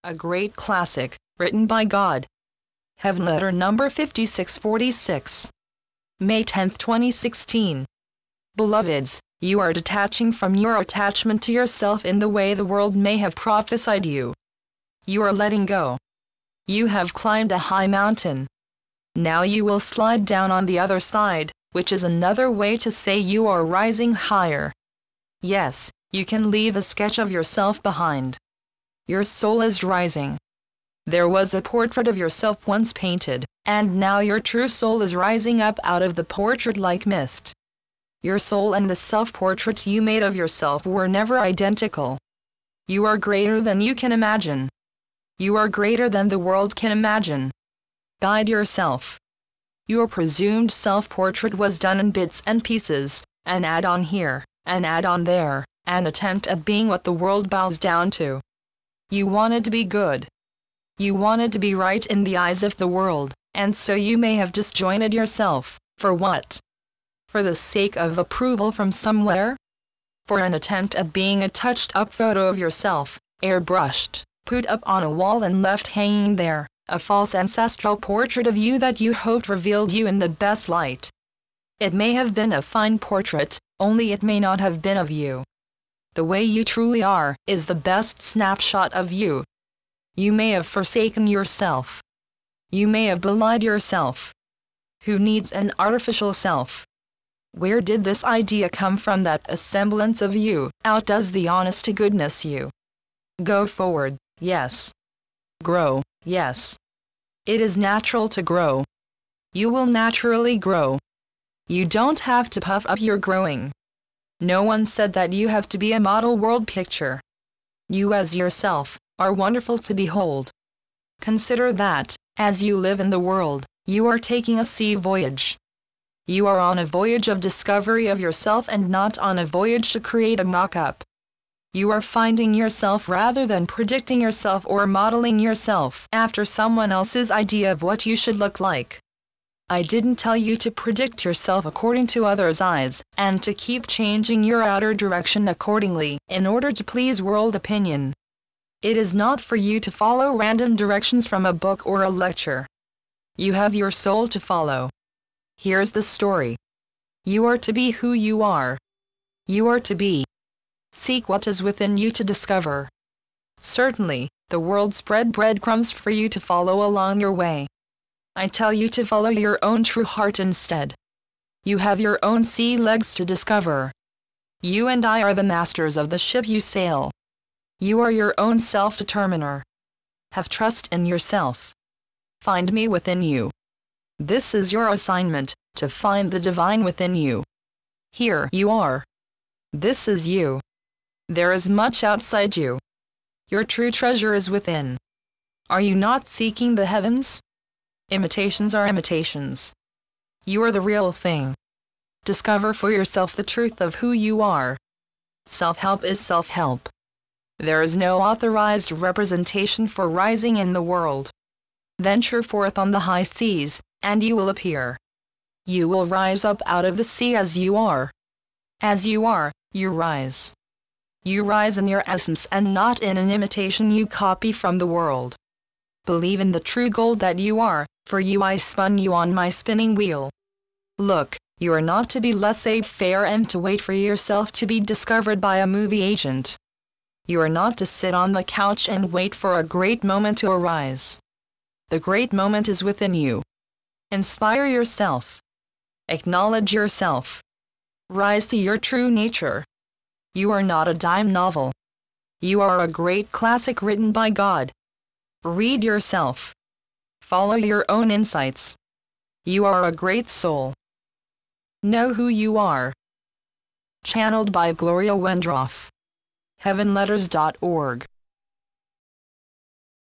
a great classic, written by God. Heavenletter number 5646. May 10, 2016. Beloveds, you are detaching from your attachment to yourself in the way the world may have prophesied you. You are letting go. You have climbed a high mountain. Now you will slide down on the other side, which is another way to say you are rising higher. Yes, you can leave a sketch of yourself behind. Your soul is rising. There was a portrait of yourself once painted, and now your true soul is rising up out of the portrait like mist. Your soul and the self-portrait you made of yourself were never identical. You are greater than you can imagine. You are greater than the world can imagine. Guide yourself. Your presumed self-portrait was done in bits and pieces, an add-on here, an add-on there, an attempt at being what the world bows down to. You wanted to be good. You wanted to be right in the eyes of the world, and so you may have disjointed yourself. For what? For the sake of approval from somewhere? For an attempt at being a touched-up photo of yourself, airbrushed, put up on a wall and left hanging there, a false ancestral portrait of you that you hoped revealed you in the best light. It may have been a fine portrait, only it may not have been of you. The way you truly are is the best snapshot of you. You may have forsaken yourself. You may have belied yourself. Who needs an artificial self? Where did this idea come from that a semblance of you outdoes the honest-to-goodness you? Go forward, yes. Grow, yes. It is natural to grow. You will naturally grow. You don't have to puff up your growing. No one said that you have to be a model world picture. You as yourself are wonderful to behold. Consider that, as you live in the world, you are taking a sea voyage. You are on a voyage of discovery of yourself and not on a voyage to create a mock-up. You are finding yourself rather than predicting yourself or modeling yourself after someone else's idea of what you should look like. I didn't tell you to predict yourself according to others' eyes, and to keep changing your outer direction accordingly, in order to please world opinion. It is not for you to follow random directions from a book or a lecture. You have your soul to follow. Here's the story. You are to be who you are. You are to be. Seek what is within you to discover. Certainly, the world spread breadcrumbs for you to follow along your way. I tell you to follow your own true heart instead. You have your own sea legs to discover. You and I are the masters of the ship you sail. You are your own self-determiner. Have trust in yourself. Find me within you. This is your assignment, to find the divine within you. Here you are. This is you. There is much outside you. Your true treasure is within. Are you not seeking the heavens? Imitations are imitations. You are the real thing. Discover for yourself the truth of who you are. Self-help is self-help. There is no authorized representation for rising in the world. Venture forth on the high seas, and you will appear. You will rise up out of the sea as you are. As you are, you rise. You rise in your essence and not in an imitation you copy from the world. Believe in the true gold that you are, for you I spun you on my spinning wheel. Look, you are not to be laissez-faire and to wait for yourself to be discovered by a movie agent. You are not to sit on the couch and wait for a great moment to arise. The great moment is within you. Inspire yourself. Acknowledge yourself. Rise to your true nature. You are not a dime novel. You are a great classic written by God. Read yourself. Follow your own insights. You are a great soul. Know who you are. Channeled by Gloria Wendroff. Heavenletters.org